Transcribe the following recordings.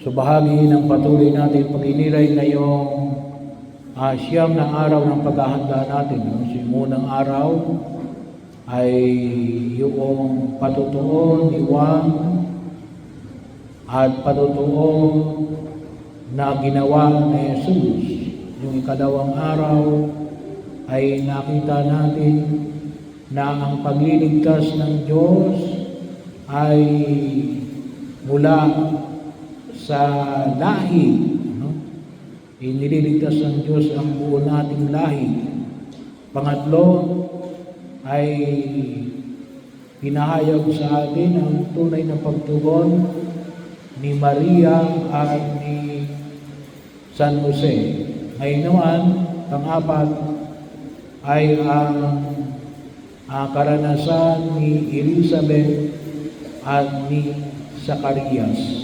So bahagi ng patuloy natin pag-inilay ngayong siyam na araw ng paghahanda natin. So yung unang araw ay yung patutuo ni Juan at patutuo na ginawa ni Jesus. Yung ikalawang araw ay nakita natin na ang pagliligtas ng Diyos ay mula sa lahi. Inililigtas ng Diyos ang buo nating lahi. Pangatlo ay pinahayag sa atin ang tunay na pagtugon ni Maria at ni San Jose. Ngayon naman, pang-apat ay ang karanasan ni Elizabeth at ni Zacarias.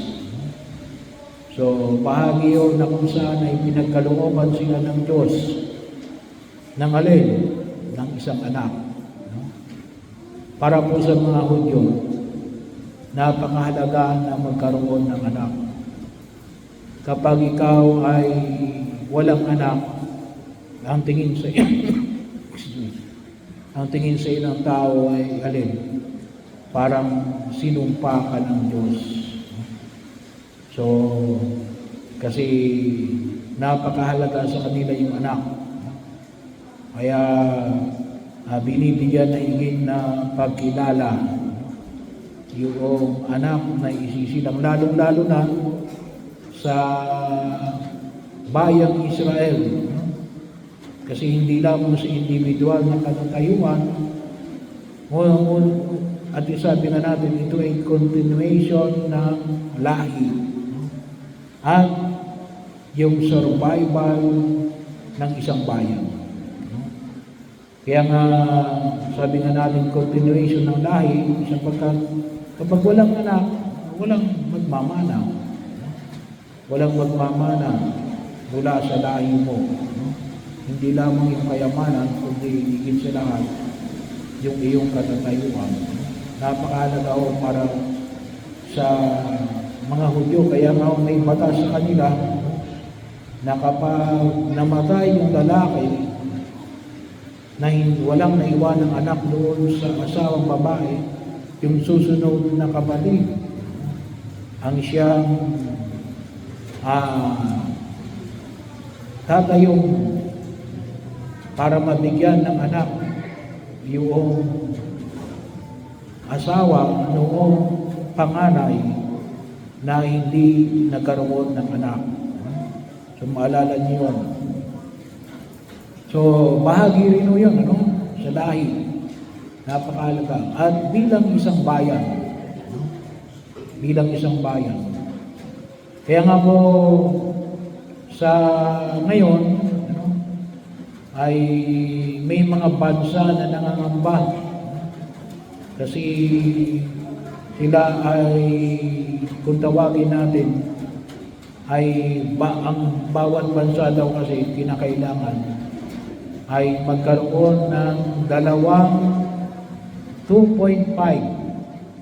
So, bahagi yun na kung saan ay pinagkalooban sila ng Diyos ng alin? Ng isang anak. Para po sa mga Hudyo, napakahalaga na magkaroon ng anak. Kapag ikaw ay walang anak, ang tingin sa ang tingin sa ilang tao ay alin? Parang sinumpa ka ng Diyos. So, kasi napakahalaga sa kanila yung anak. Kaya binibigyan na higit na pagkilala yung anak na isisilang, lalong-lalo na sa bayang Israel. Kasi hindi lamang sa individual na katatayuan, at isabi nga natin, ito ay continuation ng lahi at yung survival ng isang bayan. Kaya nga, sabi nga natin, continuation ng lahi, sapagkat kapag walang anak, walang magmamana. Walang magmamana mula sa lahi mo. Hindi lamang yung kayamanan, kundi higit sa lahat, yung iyong katatayuan. Napakahalaga o para sa mga Hudyo. Kaya nga may batas sa kanila na kapag namatay yung lalaki na walang naiwan ng anak doon sa asawang babae, yung susunod na kapatid ang siyang tatayong para mabigyan ng anak yung asawa noong panganay na hindi nagkaroon ng anak. So, maalala niyo yun. So, bahagi rin yun, sa lahi. Napakahalaga. At bilang isang bayan. Bilang isang bayan. Kaya nga po, sa ngayon, ay may mga bansa na nangangamba kasi sila ay, kung tawagin natin, ay ang bawat bansa daw kasi kinakailangan ay magkaroon ng dalawang 2.5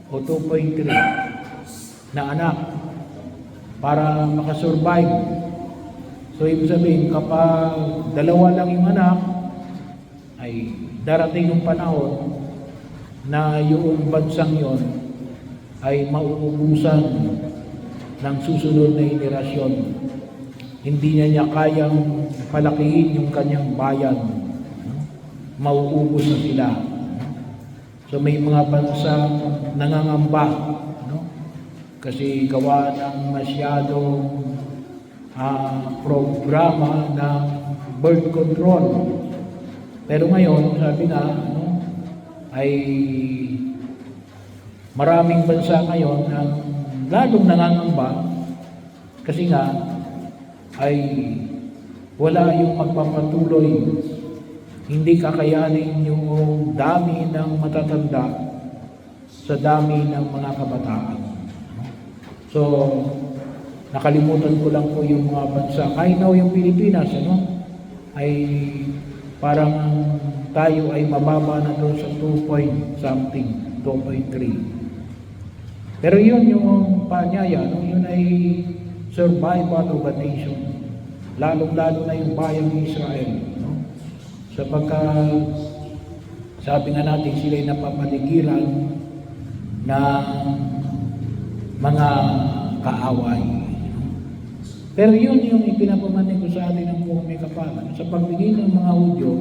o 2.3 na anak para makasurvive. So, ibig sabihin, kapag dalawa lang yung anak, ay darating yung panahon na yung bansang yon ay mauubusan ng susunod na henerasyon. Hindi niya kayang palakihin yung kanyang bayan. Mauubos na sila. So, may mga bansang nangangamba, kasi gawa ng masyadong programa ng birth control. Pero ngayon, sabi na, ay maraming bansa ngayon ang lalong nangangamba kasi nga ay wala yung magpapatuloy. Hindi kakayanin yung dami ng matatanda sa dami ng mga kabataan. So, nakalimutan ko lang po yung mga bansa. Kahit na yung Pilipinas, ay parang tayo ay mababa na doon sa 2 something, 2.3. Pero yun yung panyaya, yun ay survival of a nation, lalong-lalo na yung bayang Israel, no? Sapagkat sabi nga natin sila'y napapaligiran ng mga kaaway. Pero yun yung ipinapamanhin ko sa atin ng buong may kapal. Sa pagbigay ng mga Hudyo,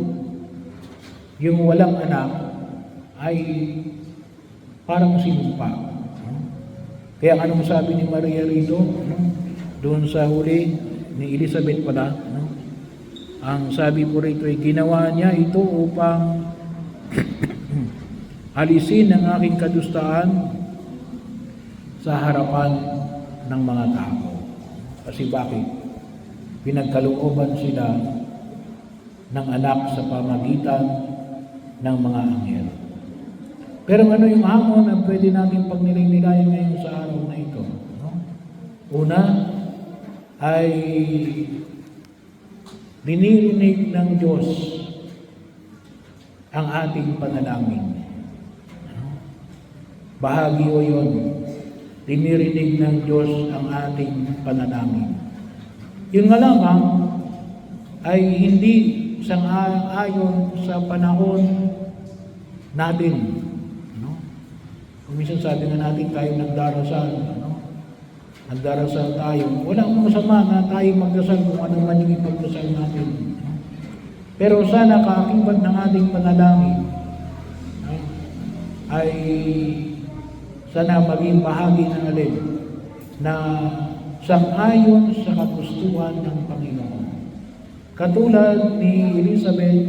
yung walang anak ay parang sinumpa. Kaya anong sabi ni Maria rito? Doon sa huli ni Elizabeth pala, ang sabi po rito ay ginawa niya ito upang alisin ang aking kadustaan sa harapan ng mga tao. Kasi bakit? Pinagkalooban sila ng anak sa pamagitan ng mga anghel. Pero ano yung hamon na pwede natin pagnilay-nilayan ngayon sa araw na ito? No? Una ay dinirinig ng Diyos ang ating panalangin. Bahagi o yun. Dinirinig ng Diyos ang ating panalangin. Yun nga lamang ay hindi sang-ayon sa panahon natin. Kung minsan sabi nga natin tayo nagdarasal, nagdarasal tayo, walang masama na tayo magdasal kung ano man yung ipagdasal natin. Pero sana kaakibat ng ating panalangin ay sana maging bahagi ng alin na sang-ayon sa kagustuhan ng Panginoon. Katulad ni Elizabeth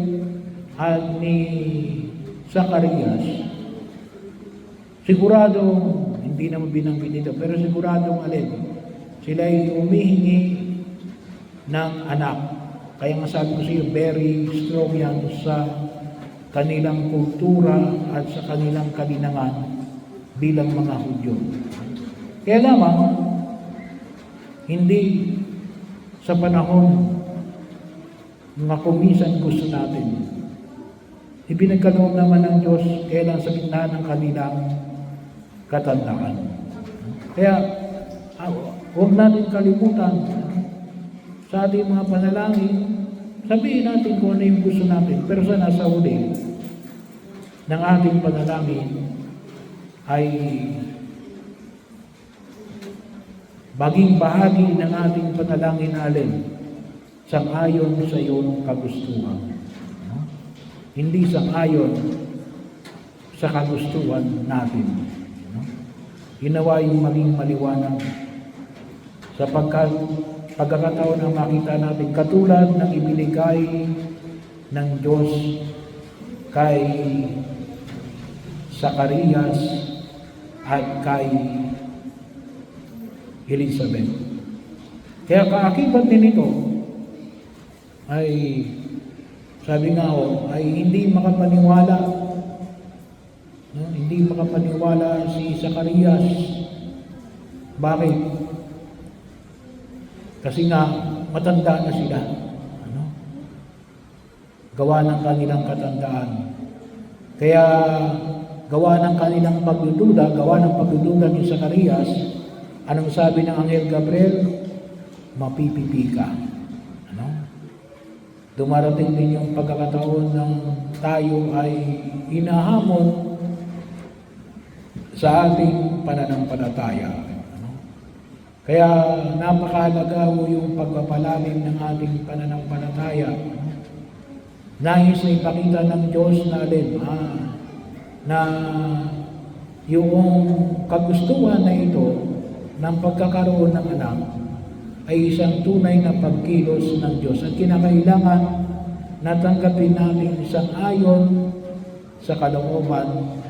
at ni Zacarias, sigurado, hindi naman binanggit dito, pero siguradong alin, sila ay humihingi ng anak. Kaya nga sabi ko sa iyo, very strong yan sa kanilang kultura at sa kanilang kalinangan bilang mga Hudyo. Kaya lamang, hindi sa panahon mga kumisan gusto natin. Ibinagkaloob naman ng Diyos kailan sa gitna ng kanilang katandaan. Kaya, huwag natin kalimutan sa ating mga panalangin, sabihin natin kung ano yung gusto natin. Pero sana sa huli ng ating panalangin ay maging bahagi ng ating panalangin alin sang-ayon sa iyong kagustuhan. Hindi sang-ayon sa kagustuhan natin. Ginawa yung maging maliwanag sapagkat pagkakataon ang makita natin katulad ng ibinigay ng Diyos kay Zacarias at kay Elizabeth. Kaya kaakibat din ito ay sabi nga ay hindi makapaniwala, hindi makapaniwala si Zacarias. Bakit? Kasi nga matanda na sila. Gawa ng kanilang katandaan. Kaya gawa ng kanilang pagdududa ni Zacarias, anong sabi ng Anghel Gabriel? Mapipipi ka. Dumarating din yung pagkakataon ng tayo ay hinahamon sa ating pananampalataya. Kaya napakahalaga yung pagpapalalim ng ating pananampalataya. Nais na ipakita ng Diyos na na yung kagustuhan na ito ng pagkakaroon ng anak ay isang tunay na pagkilos ng Diyos at kinakailangan natanggapin natin isang ayon sa kalooban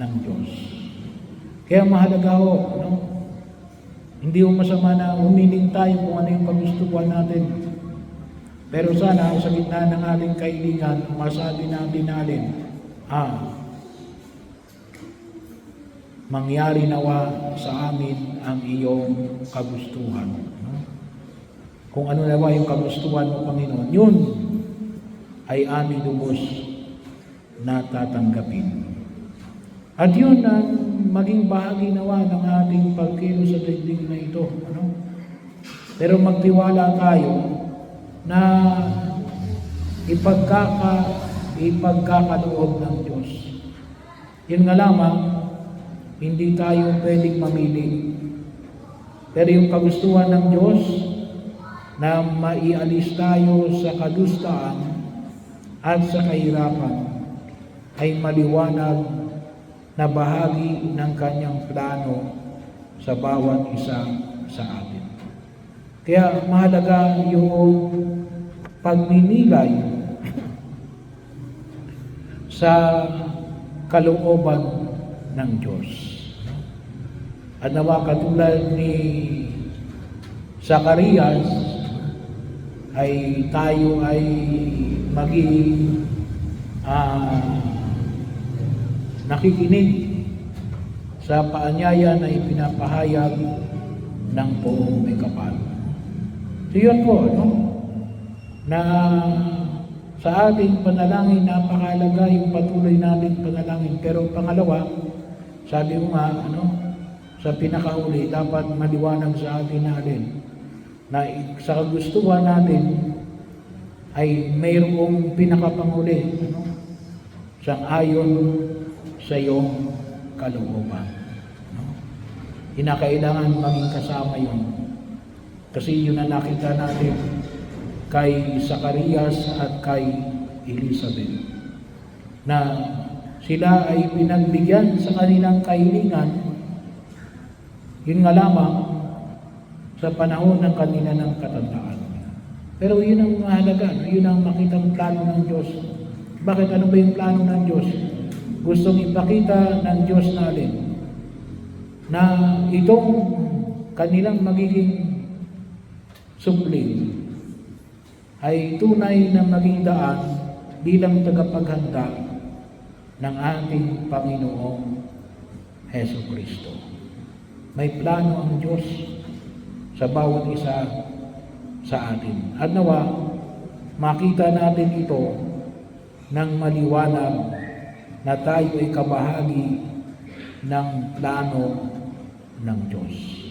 ng Diyos. Kaya mahalaga hindi masama na humiling tayo kung ano yung kagustuhan natin. Pero sana sa gitna ng ating kailingan, masabi natin mangyari nawa sa amin ang iyong kagustuhan. Kung ano nawa yung kagustuhan mo, Panginoon, yun ay aming lubos na tatanggapin. At yun ang maging bahagi nawa ng ating pagkilos sa daigdig na ito. Pero magtiwala tayo na ipagkakaloob ng Diyos. Yun nga lamang, hindi tayo pwedeng mamili. Pero yung kagustuhan ng Diyos na maialis tayo sa kadustaan at sa kahirapan ay maliwanag na bahagi ng kanyang plano sa bawat isa sa atin. Kaya mahalaga yung pagninilay sa kalooban ng Diyos. At nawa katulad ni Zacarias ay tayo ay maging nakikinig sa paanyaya na ipinapahayag ng buong may kapal. So yun po, na sa ating panalangin, napakahalaga yung patuloy nating panalangin. Pero pangalawa, sabi ko nga, sa pinakahuli, dapat maliwanag sa atin natin na sa kagustuhan natin ay mayroong pinakapanguli, sang-ayon sa iyong kalooban. Kinakailangan maging kasama yun. Kasi yun ang nakita natin kay Zacarias at kay Elizabeth, na sila ay pinagbigyan sa kanilang kahilingan, yun nga lamang sa panahon ng kanila ng katandaan. Pero yun ang mahalaga, yun ang makitang plano ng Diyos. Bakit? Ano ba yung plano ng Diyos? Gustong ipakita ng Diyos natin na itong kanilang magiging supling ay tunay na maging daan bilang tagapaghanda ng ating Panginoong Hesukristo. May plano ang Diyos sa bawat isa sa atin. At nawa, makita natin ito ng maliwanag na tayo ay kabahagi ng plano ng Diyos.